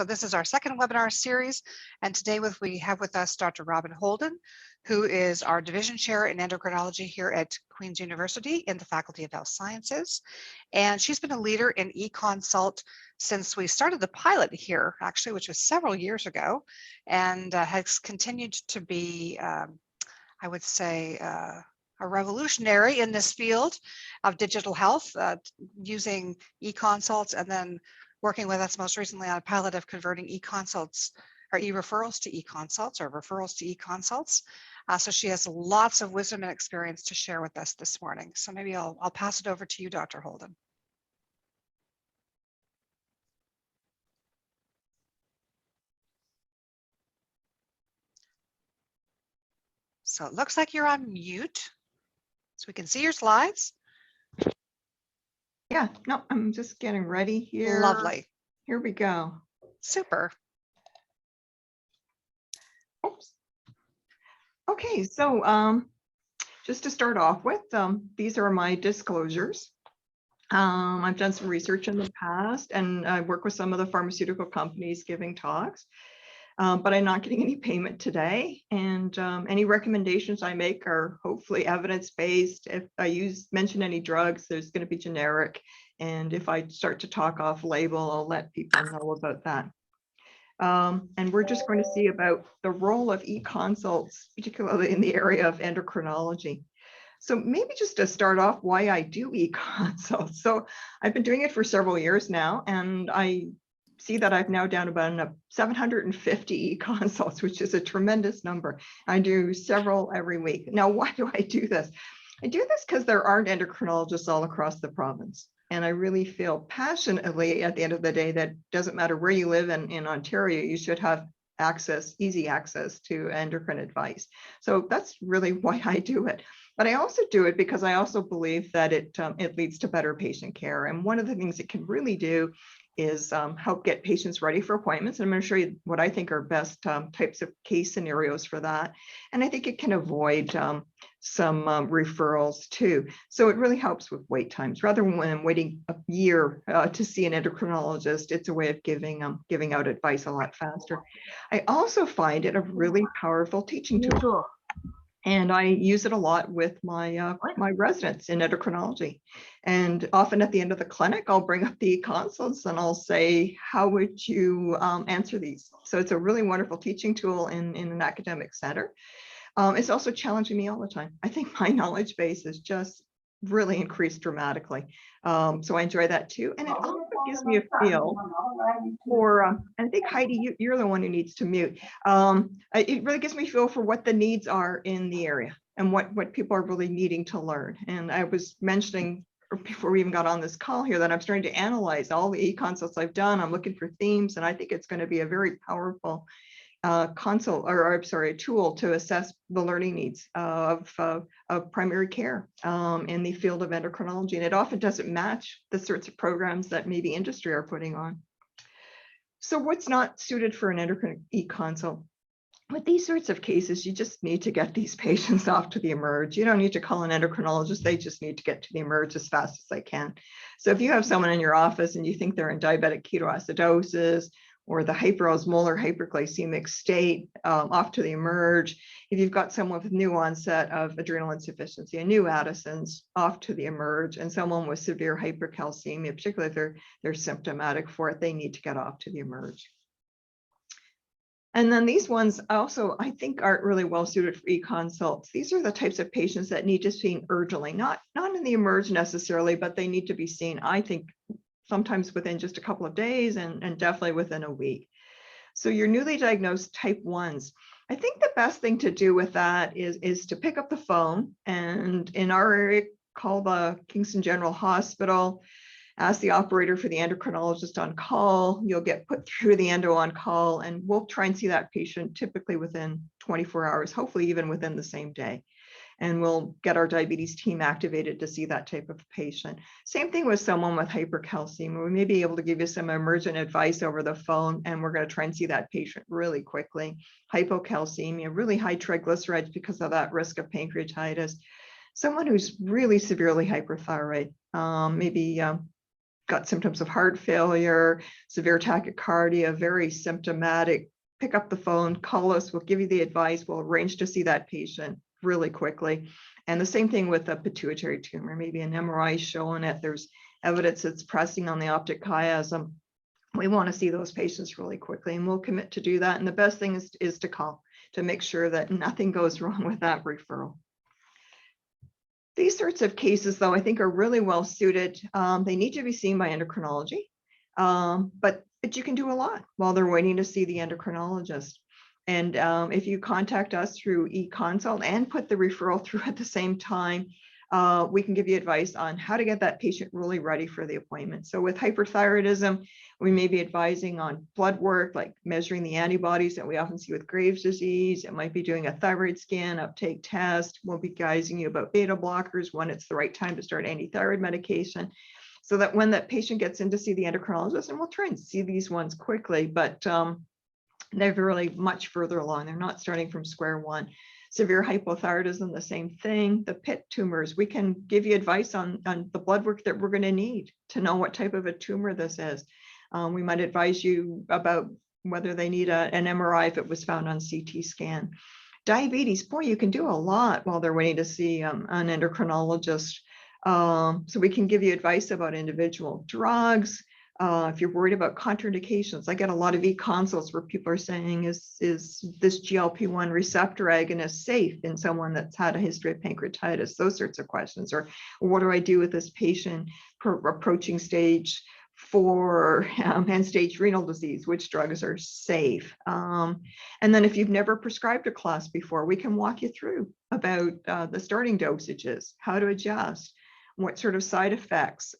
So this is our second webinar series, and today we have with us Dr. Robyn Houlden, who is our Division Chair in Endocrinology here at Queen's University in the Faculty of Health Sciences. And she's been a leader in eConsult since we started the pilot here, actually, which was several years ago, and has continued to be, I would say, a revolutionary in this field of digital health, using eConsults and then working with us most recently on a pilot of converting eConsults or e-referrals to eConsults or referrals to eConsults. So she has lots of wisdom and experience to share with us this morning. So maybe I'll pass it over to you, Dr. Houlden. So it looks like you're on mute, so we can see your slides. Yeah, no, I'm just getting ready here. Lovely. Here we go. Super. Oops. Okay, so just to start off with, these are my disclosures. I've done some research in the past, and I work with some of the pharmaceutical companies giving talks. But I'm not getting any payment today, and any recommendations I make are hopefully evidence-based. If I mention any drugs, there's going to be generic, and if I start to talk off label, I'll let people know about that. And we're just going to see about the role of eConsults, particularly in the area of endocrinology. So maybe just to start off, why I do eConsults. So I've been doing it for several years now, and I see that I've now down about 750 eConsults, which is a tremendous number. I do several every week. Now, why do I do this? I do this because there aren't endocrinologists all across the province. And I really feel passionately at the end of the day that doesn't matter where you live in Ontario, you should have access, easy access to endocrine advice. So that's really why I do it. But I also do it because I also believe that it leads to better patient care. And one of the things it can really do is help get patients ready for appointments. And I'm going to show you what I think are best types of case scenarios for that. And I think it can avoid some referrals too. So it really helps with wait times. Rather than waiting a year to see an endocrinologist, it's a way of giving out advice a lot faster. I also find it a really powerful teaching tool. And I use it a lot with my my residents in endocrinology. And often at the end of the clinic, I'll bring up the consults and I'll say, how would you answer these? So it's a really wonderful teaching tool in an academic center. It's also challenging me all the time. I think my knowledge base is just really increased dramatically. So I enjoy that too. And it also gives me a feel for, and I think Heidi, you're the one who needs to mute. It really gives me a feel for what the needs are in the area and what people are really needing to learn. And I was mentioning before we even got on this call here that I'm starting to analyze all the e-consults I've done. I'm looking for themes, and I think it's going to be a very powerful a tool to assess the learning needs of primary care in the field of endocrinology. And it often doesn't match the sorts of programs that maybe industry are putting on. So what's not suited for an endocrine e-consult? With these sorts of cases, you just need to get these patients off to the emerge. You don't need to call an endocrinologist. They just need to get to the emerge as fast as they can. So if you have someone in your office and you think they're in diabetic ketoacidosis, or the hyperosmolar hyperglycemic state, off to the emerge. If you've got someone with new onset of adrenal insufficiency, a new Addison's, off to the emerge, and someone with severe hypercalcemia, particularly if they're symptomatic for it, they need to get off to the emerge. And then these ones also, I think, aren't really well suited for e-consults. These are the types of patients that need to be seen urgently, not in the emerge necessarily, but they need to be seen, I think, sometimes within just a couple of days and definitely within a week. So your newly diagnosed type 1s, I think the best thing to do with that is to pick up the phone and in our area, call the Kingston General Hospital, ask the operator for the endocrinologist on call. You'll get put through the endo on call, and we'll try and see that patient typically within 24 hours, hopefully even within the same day. And we'll get our diabetes team activated to see that type of patient. Same thing with someone with hypercalcemia. We may be able to give you some emergent advice over the phone, and we're going to try and see that patient really quickly. Hypocalcemia, really high triglycerides because of that risk of pancreatitis. Someone who's really severely hyperthyroid, maybe got symptoms of heart failure, severe tachycardia, very symptomatic, pick up the phone, call us, we'll give you the advice, we'll arrange to see that patient really quickly. And the same thing with a pituitary tumor, maybe an MRI showing it, there's evidence it's pressing on the optic chiasm. We want to see those patients really quickly, and we'll commit to do that. And the best thing is to call to make sure that nothing goes wrong with that referral. These sorts of cases, though, I think are really well suited. They need to be seen by endocrinology, but you can do a lot while they're waiting to see the endocrinologist. And if you contact us through eConsult and put the referral through at the same time, we can give you advice on how to get that patient really ready for the appointment. So with hyperthyroidism, we may be advising on blood work, like measuring the antibodies that we often see with Graves' disease. It might be doing a thyroid scan, uptake test. We'll be guiding you about beta blockers, when it's the right time to start antithyroid medication, so that when that patient gets in to see the endocrinologist, and we'll try and see these ones quickly, but they're really much further along. They're not starting from square one. Severe hypothyroidism, the same thing. The pit tumors, we can give you advice on the blood work that we're going to need to know what type of a tumor this is. We might advise you about whether they need an MRI if it was found on CT scan. Diabetes, boy, you can do a lot while they're waiting to see an endocrinologist. So we can give you advice about individual drugs. If you're worried about contraindications, I get a lot of eConsults where people are saying, is this GLP-1 receptor agonist safe in someone that's had a history of pancreatitis? Those sorts of questions. Or what do I do with this patient approaching stage 4 end-stage renal disease? Which drugs are safe? And then if you've never prescribed a class before, we can walk you through about the starting dosages, how to adjust, what sort of side effects.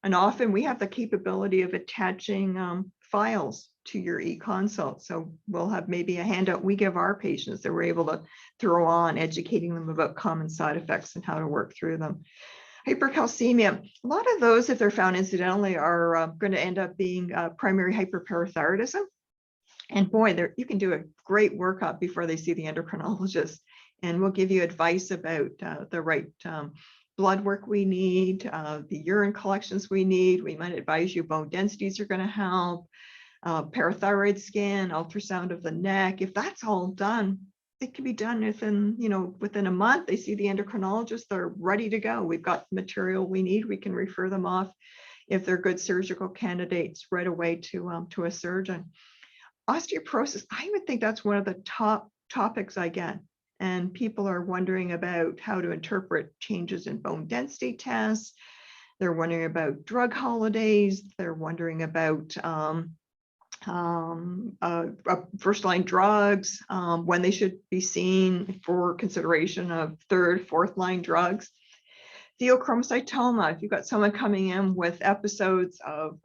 And often we have the capability of attaching files to your eConsult. So we'll have maybe a handout we give our patients that we're able to throw on, educating them about common side effects and how to work through them. Hypercalcemia, a lot of those, if they're found incidentally, are going to end up being primary hyperparathyroidism. And boy, you can do a great workup before they see the endocrinologist. And we'll give you advice about the right blood work we need, the urine collections we need. We might advise you bone densities are going to help, parathyroid scan, ultrasound of the neck. If that's all done, it can be done within a month. They see the endocrinologist, they're ready to go. We've got the material we need. We can refer them off, if they're good surgical candidates, right away to a surgeon. Osteoporosis, I would think that's one of the top topics I get. And people are wondering about how to interpret changes in bone density tests. They're wondering about drug holidays. They're wondering about first-line drugs, when they should be seen for consideration of third, fourth-line drugs. Pheochromocytoma, if you've got someone coming in with episodes of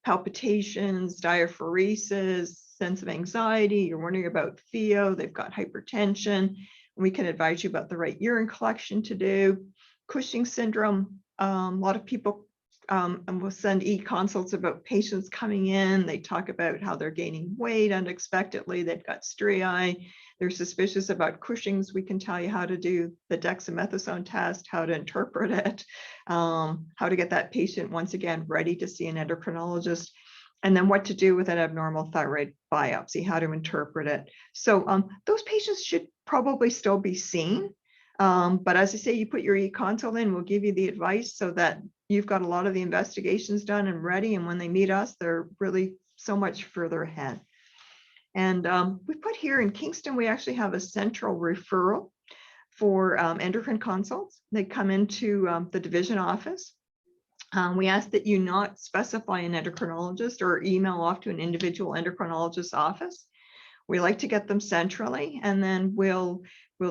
palpitations, diaphoresis, sense of anxiety, you're wondering about pheo, they've got hypertension, we can advise you about the right urine collection to do. Cushing syndrome, a lot of people and we'll send eConsults about patients coming in. They talk about how they're gaining weight unexpectedly. They've got striae. They're suspicious about Cushing's. We can tell you how to do the dexamethasone test, how to interpret it, how to get that patient, once again, ready to see an endocrinologist, and then what to do with an abnormal thyroid biopsy, how to interpret it. So those patients should probably still be seen. But as I say, you put your eConsult in, we'll give you the advice so that you've got a lot of the investigations done and ready. And when they meet us, they're really so much further ahead. And we put here in Kingston, we actually have a central referral for endocrine consults. They come into the division office. We ask that you not specify an endocrinologist or email off to an individual endocrinologist's office. We like to get them centrally, and then we'll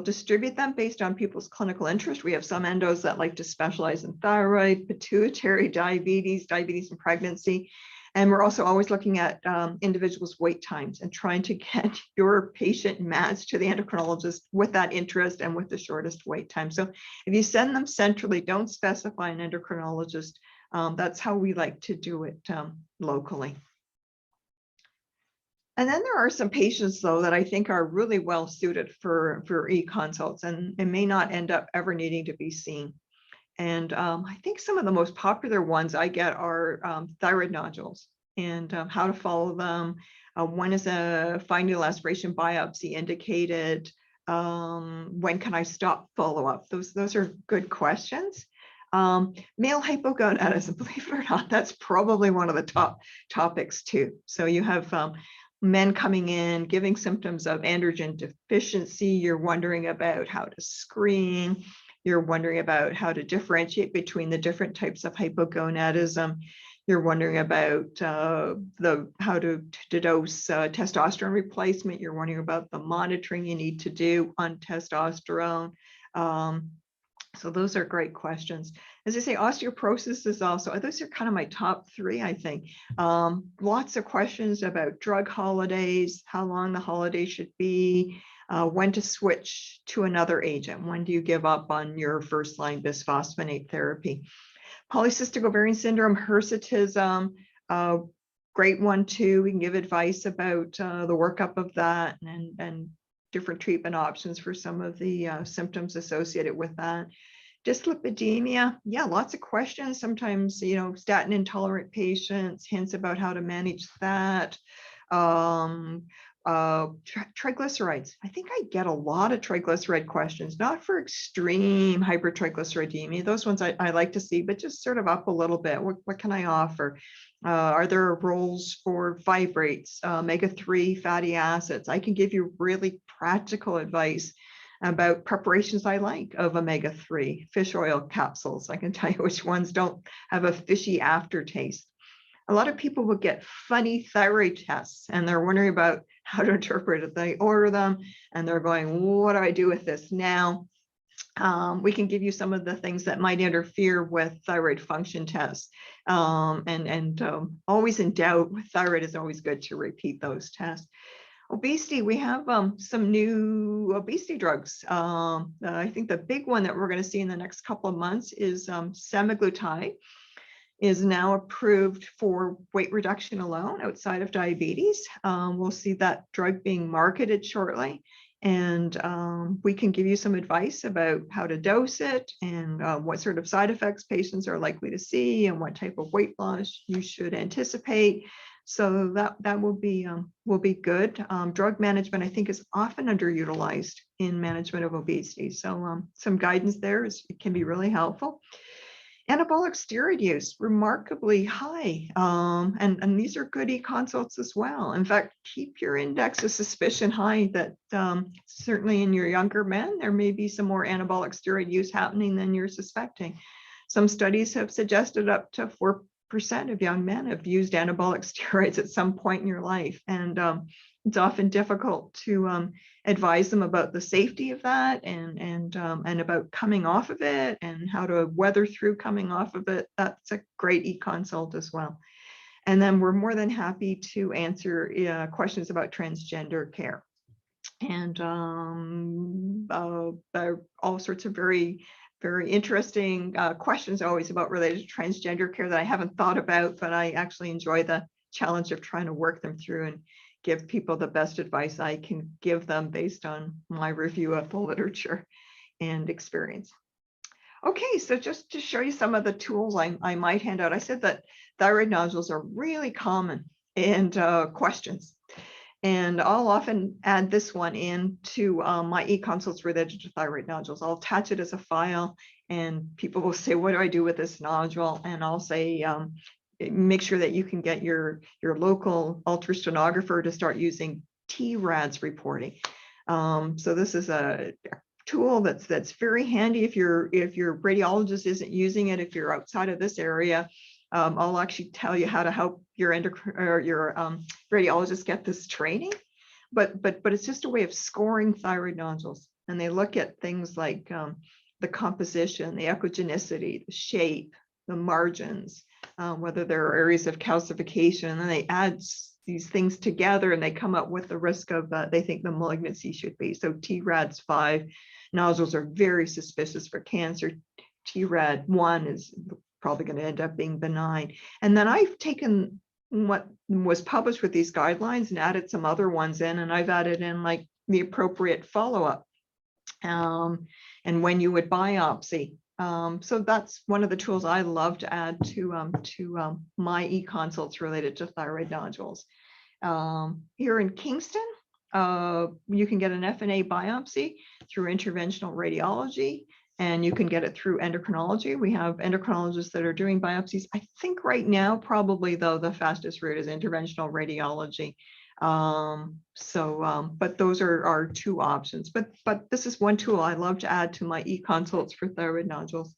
distribute them based on people's clinical interest. We have some endos that like to specialize in thyroid, pituitary, diabetes and pregnancy. And we're also always looking at individuals' wait times and trying to get your patient matched to the endocrinologist with that interest and with the shortest wait time. So if you send them centrally, don't specify an endocrinologist. That's how we like to do it locally. And then there are some patients, though, that I think are really well suited for eConsults and may not end up ever needing to be seen. And I think some of the most popular ones I get are thyroid nodules and how to follow them. When is a fine needle aspiration biopsy indicated? When can I stop follow-up? Those are good questions. Male hypogonadism, believe it or not, that's probably one of the top topics too. So you have men coming in, giving symptoms of androgen deficiency. You're wondering about how to screen. You're wondering about how to differentiate between the different types of hypogonadism. You're wondering about how to dose testosterone replacement. You're wondering about the monitoring you need to do on testosterone. So those are great questions. As I say, osteoporosis is also, those are kind of my top three, I think. Lots of questions about drug holidays, how long the holiday should be, when to switch to another agent. When do you give up on your first line bisphosphonate therapy? Polycystic ovarian syndrome, hirsutism, great one too. We can give advice about the workup of that and different treatment options for some of the symptoms associated with that. Dyslipidemia, yeah, lots of questions. Sometimes, you know, statin intolerant patients, hints about how to manage that. Triglycerides. I think I get a lot of triglyceride questions, not for extreme hypertriglyceridemia. Those ones I like to see, but just sort of up a little bit. What can I offer? Are there roles for fibrates, omega-3 fatty acids? I can give you really practical advice about preparations I like of omega-3, fish oil capsules. I can tell you which ones don't have a fishy aftertaste. A lot of people will get funny thyroid tests and they're wondering about how to interpret it. They order them and they're going, what do I do with this now? We can give you some of the things that might interfere with thyroid function tests. Always in doubt, thyroid is always good to repeat those tests. Obesity, we have some new obesity drugs. I think the big one that we're going to see in the next couple of months is semaglutide is now approved for weight reduction alone outside of diabetes. We'll see that drug being marketed shortly. And we can give you some advice about how to dose it and what sort of side effects patients are likely to see and what type of weight loss you should anticipate. So that will be good. Drug management, I think, is often underutilized in management of obesity. So some guidance there can be really helpful. Anabolic steroid use, remarkably high. And these are good eConsults as well. In fact, keep your index of suspicion high that certainly in your younger men, there may be some more anabolic steroid use happening than you're suspecting. Some studies have suggested up to 4% of young men have used anabolic steroids at some point in your life. And it's often difficult to advise them about the safety of that and about coming off of it and how to weather through coming off of it. That's a great eConsult as well. And then we're more than happy to answer questions about transgender care. And all sorts of very interesting questions always about related to transgender care that I haven't thought about, but I actually enjoy the challenge of trying to work them through and give people the best advice I can give them based on my review of the literature and experience. Okay, so just to show you some of the tools I might hand out, I said that thyroid nodules are really common and questions. And I'll often add this one into my eConsults related to thyroid nodules. I'll attach it as a file and people will say, what do I do with this nodule? And I'll say, make sure that you can get your local ultrasonographer to start using TRADS reporting. So this is a tool that's very handy if your radiologist isn't using it. If you're outside of this area, I'll actually tell you how to help your radiologist get this training. But it's just a way of scoring thyroid nodules, and they look at things like the composition, the echogenicity, the shape, the margins, whether there are areas of calcification, and then they add these things together and they come up with the risk of they think the malignancy should be. So TRADS 5 nodules are very suspicious for cancer. TRAD 1 is probably going to end up being benign. And then I've taken what was published with these guidelines and added some other ones in, and I've added in like the appropriate follow-up and when you would biopsy So that's one of the tools I love to add to my eConsults related to thyroid nodules. Here in Kingston, you can get an FNA biopsy through interventional radiology, and you can get it through endocrinology. We have endocrinologists that are doing biopsies. I think right now, probably though, the fastest route is interventional radiology. But those are our two options. But this is one tool I love to add to my eConsults for thyroid nodules.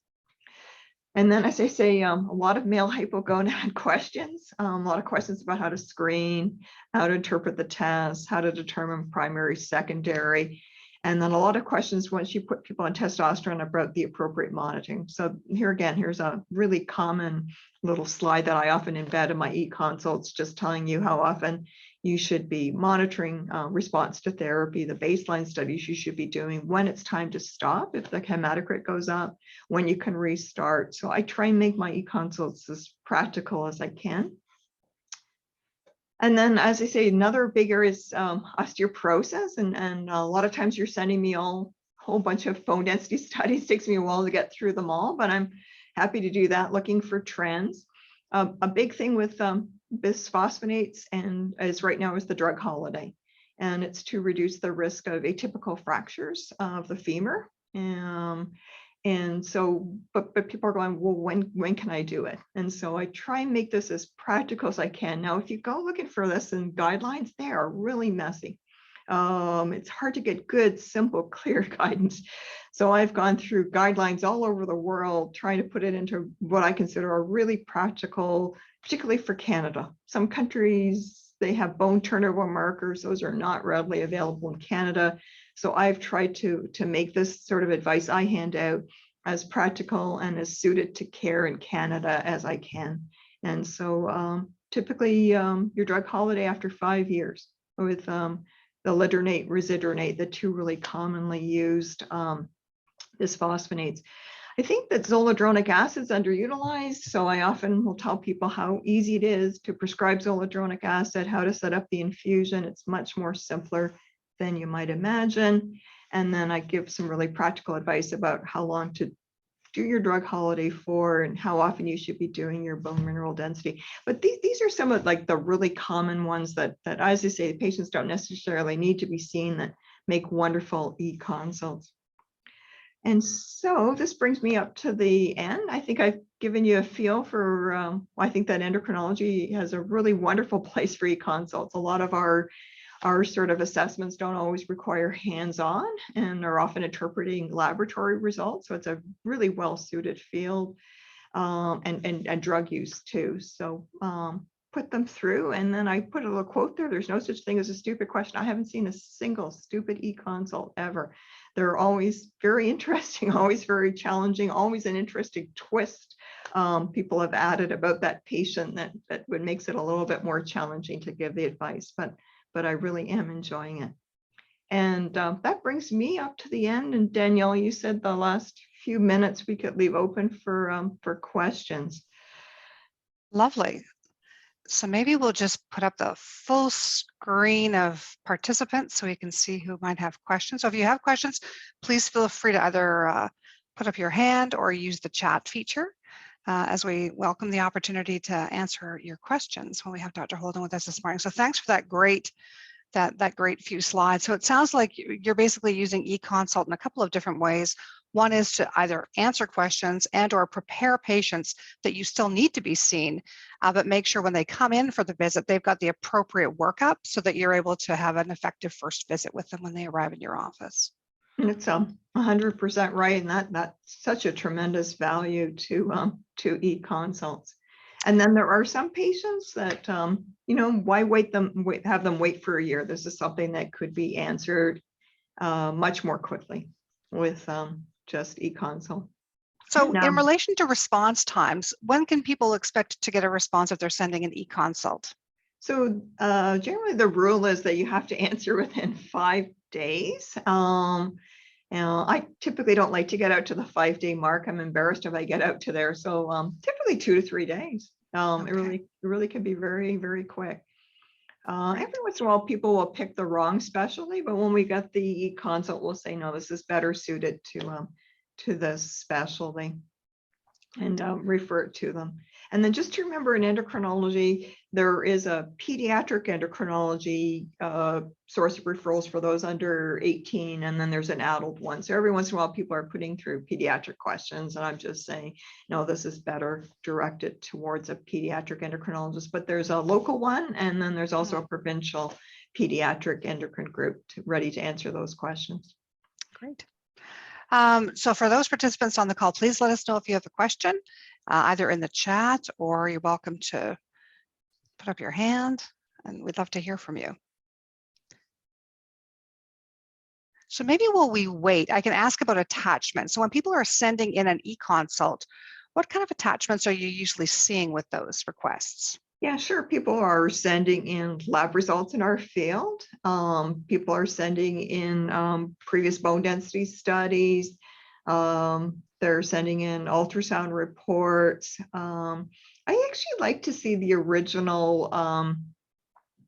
And then, as I say, a lot of male hypogonad questions, a lot of questions about how to screen, how to interpret the test, how to determine primary, secondary, and then a lot of questions once you put people on testosterone about the appropriate monitoring. So here again, here's a really common little slide that I often embed in my eConsults, just telling you how often you should be monitoring response to therapy, the baseline studies you should be doing, when it's time to stop if the hematocrit goes up, when you can restart. So I try and make my eConsults as practical as I can. And then, as I say, another big area is osteoporosis. And a lot of times you're sending me a whole bunch of bone density studies. It takes me a while to get through them all, but I'm happy to do that, looking for trends. A big thing with bisphosphonates and as right now is the drug holiday, and it's to reduce the risk of atypical fractures of the femur. And so, but people are going, well, when can I do it? And so I try and make this as practical as I can. Now, if you go looking for this in guidelines, they are really messy. It's hard to get good, simple, clear guidance. So I've gone through guidelines all over the world, trying to put it into what I consider are really practical, particularly for Canada. Some countries, they have bone turnover markers. Those are not readily available in Canada. So I've tried to make this sort of advice I hand out as practical and as suited to care in Canada as I can. And so typically your drug holiday after 5 years with the lidernate, residronate, the two really commonly used bisphosphonates. I think that zoledronic acid is underutilized, so I often will tell people how easy it is to prescribe zoledronic acid, how to set up the infusion. It's much more simpler than you might imagine. And then I give some really practical advice about how long to do your drug holiday for and how often you should be doing your bone mineral density. But these are some of like the really common ones that as I say, patients don't necessarily need to be seen that make wonderful eConsults. And so this brings me up to the end. I think I've given you a feel for, I think that endocrinology has a really wonderful place for eConsults. A lot of our sort of assessments don't always require hands-on and are often interpreting laboratory results. So it's a really well-suited field and drug use too. So put them through. And then I put a little quote there. There's no such thing as a stupid question. I haven't seen a single stupid eConsult ever. They're always very interesting, always very challenging, always an interesting twist people have added about that patient that would makes it a little bit more challenging to give the advice. But I really am enjoying it. And that brings me up to the end. And Danielle, you said the last few minutes we could leave open for questions. Lovely. So maybe we'll just put up the full screen of participants so we can see who might have questions. So if you have questions, please feel free to either put up your hand or use the chat feature as we welcome the opportunity to answer your questions when we have Dr. Houlden with us this morning. So thanks for that great few slides. So it sounds like you're basically using eConsult in a couple of different ways. One is to either answer questions and or prepare patients that you still need to be seen, but make sure when they come in for the visit, they've got the appropriate workup so that you're able to have an effective first visit with them when they arrive in your office. And it's 100% right. And that's such a tremendous value to eConsults. And then there are some patients that, why have them wait for a year? This is something that could be answered much more quickly with just eConsult. So in relation to response times, when can people expect to get a response if they're sending an eConsult? So generally the rule is that you have to answer within 5 days. I typically don't like to get out to the 5-day mark. I'm embarrassed if I get out to there. So typically 2 to 3 days. Okay. It really can be very, very quick. Every once in a while, people will pick the wrong specialty, but when we get the eConsult, we'll say, no, this is better suited to this specialty and refer it to them. And then just to remember, in endocrinology, there is a pediatric endocrinology source of referrals for those under 18, and then there's an adult one. So every once in a while, people are putting through pediatric questions, and I'm just saying, no, this is better directed towards a pediatric endocrinologist. But there's a local one, and then there's also a provincial pediatric endocrine group ready to answer those questions. Great. So for those participants on the call, please let us know if you have a question, either in the chat, or you're welcome to put up your hand, and we'd love to hear from you. So maybe while we wait, I can ask about attachments. So when people are sending in an eConsult, what kind of attachments are you usually seeing with those requests? Yeah, sure. People are sending in lab results in our field. People are sending in previous bone density studies. They're sending in ultrasound reports. I actually like to see the original,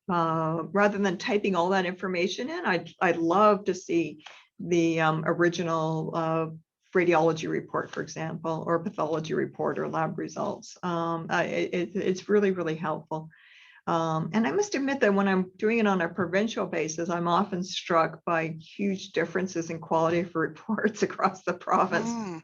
rather than typing all that information in. I'd love to see the original radiology report, for example, or pathology report or lab results. It's really, really helpful. And I must admit that when I'm doing it on a provincial basis, I'm often struck by huge differences in quality of reports across the province.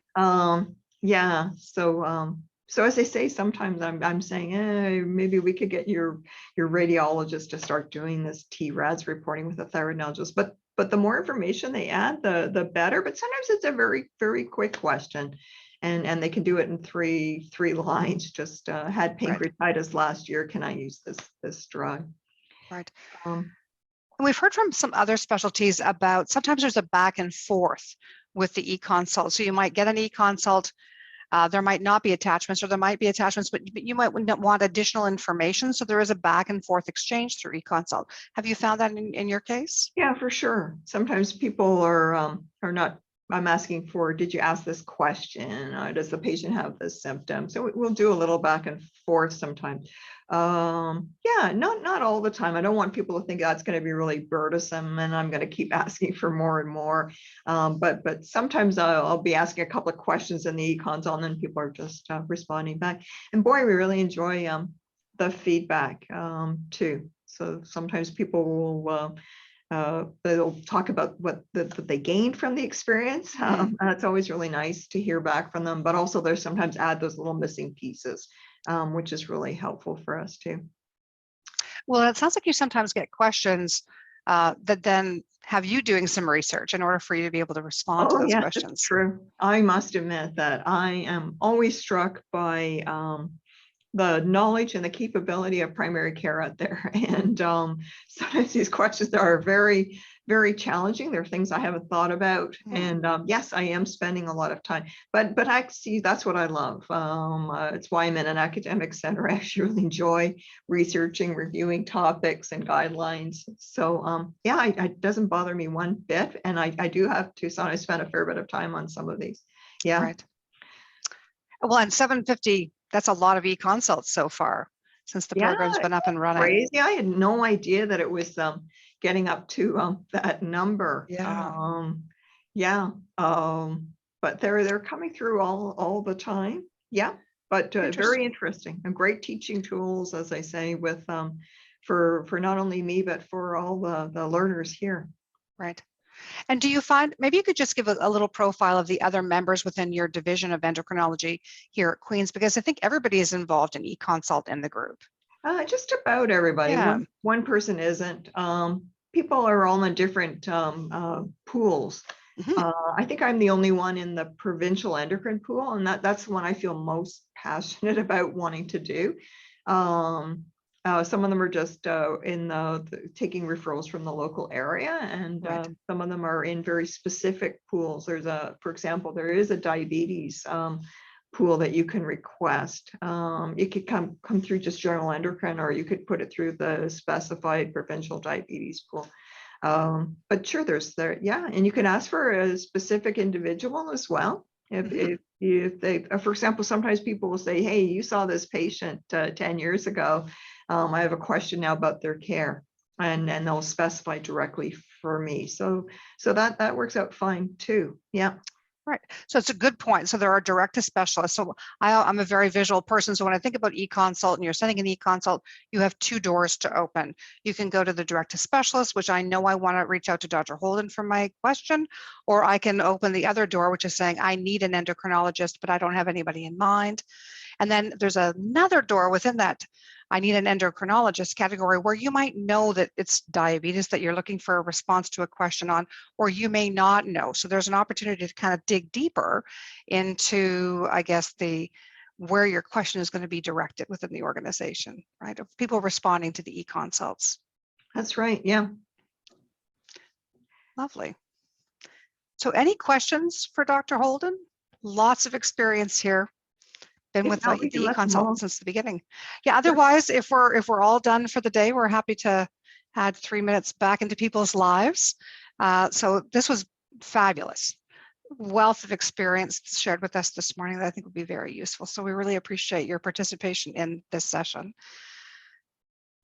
Yeah, so as I say, sometimes I'm saying, maybe we could get your radiologist to start doing this TRADS reporting with a thyroid analysis. But the more information they add, the better. But sometimes it's a very, very quick question, and they can do it in three lines. Just had pancreatitis last year. Can I use this drug? Right. And we've heard from some other specialties about sometimes there's a back and forth with the eConsult. So you might get an eConsult. There might not be attachments, or there might be attachments, but you might want additional information. So there is a back and forth exchange through eConsult. Have you found that in your case? Yeah, for sure. Sometimes people are not. I'm asking for, did you ask this question? Does the patient have this symptom? So we'll do a little back and forth sometimes. Yeah, not all the time. I don't want people to think that's going to be really burdensome and I'm going to keep asking for more and more. But sometimes I'll be asking a couple of questions in the eConsult, and then people are just responding back. And boy, we really enjoy the feedback too. So sometimes people will they'll talk about what they gained from the experience. It's always really nice to hear back from them, but also there's sometimes add those little missing pieces, which is really helpful for us too. Well, it sounds like you sometimes get questions that then have you doing some research in order for you to be able to respond to those questions. That's true. I must admit that I am always struck by the knowledge and the capability of primary care out there. And sometimes these questions are very, very challenging. There are things I haven't thought about. And yes, I am spending a lot of time, but actually that's what I love. It's why I'm in an academic center. I actually really enjoy researching, reviewing topics and guidelines. So yeah, it doesn't bother me one bit. And I do have to, so I spent a fair bit of time on some of these. Yeah. Right. Well, and 750, that's a lot of eConsults so far since the program's been up and running. Crazy. I had no idea that it was getting up to that number. Yeah. But they're coming through all the time. Yeah, but very interesting and great teaching tools, as I say, with for not only me but for all the learners here. Right. And do you find, maybe you could just give a little profile of the other members within your division of endocrinology here at Queen's, because I think everybody is involved in eConsult in the group. Just about everybody. Yeah. One person isn't. People are all in different pools. I think I'm the only one in the provincial endocrine pool, and that's the one I feel most passionate about wanting to do. Some of them are just taking referrals from the local area, and some of them are in very specific pools. For example, there is a diabetes pool that you can request. It could come through just general endocrine, or you could put it through the specified provincial diabetes pool. But sure, and you can ask for a specific individual as well. If they, for example, sometimes people will say, hey, you saw this patient 10 years ago. I have a question now about their care, and they'll specify directly for me. So that works out fine too. Yeah. Right. So it's a good point. So there are direct to specialists. So I'm a very visual person. So when I think about eConsult and you're sending an eConsult, you have two doors to open. You can go to the direct to specialist, which I know I want to reach out to Dr. Houlden for my question, or I can open the other door, which is saying I need an endocrinologist, but I don't have anybody in mind. And then there's another door within that I need an endocrinologist category where you might know that it's diabetes that you're looking for a response to a question on, or you may not know. So there's an opportunity to kind of dig deeper into, I guess, where your question is going to be directed within the organization, right? Of people responding to the eConsults. That's right. Yeah. Lovely. So any questions for Dr. Houlden? Lots of experience here. Been with the eConsult since the beginning. Yeah, otherwise, if we're all done for the day, we're happy to add 3 minutes back into people's lives. So this was fabulous. Wealth of experience shared with us this morning that I think would be very useful. So we really appreciate your participation in this session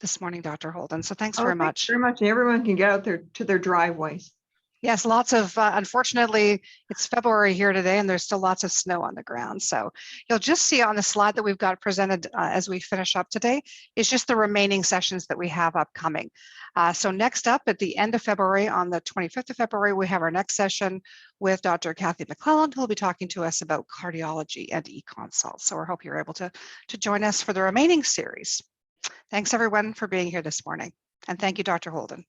this morning, Dr. Houlden. So thanks very much. Thanks very much. And everyone can get out there to their driveways. Yes, lots of, unfortunately, it's February here today and there's still lots of snow on the ground. So you'll just see on the slide that we've got presented as we finish up today is just the remaining sessions that we have upcoming. So next up at the end of February, on the 25th of February, we have our next session with Dr. Kathy McClelland, who will be talking to us about cardiology and eConsults. So I hope you're able to join us for the remaining series. Thanks everyone for being here this morning. And thank you, Dr. Houlden.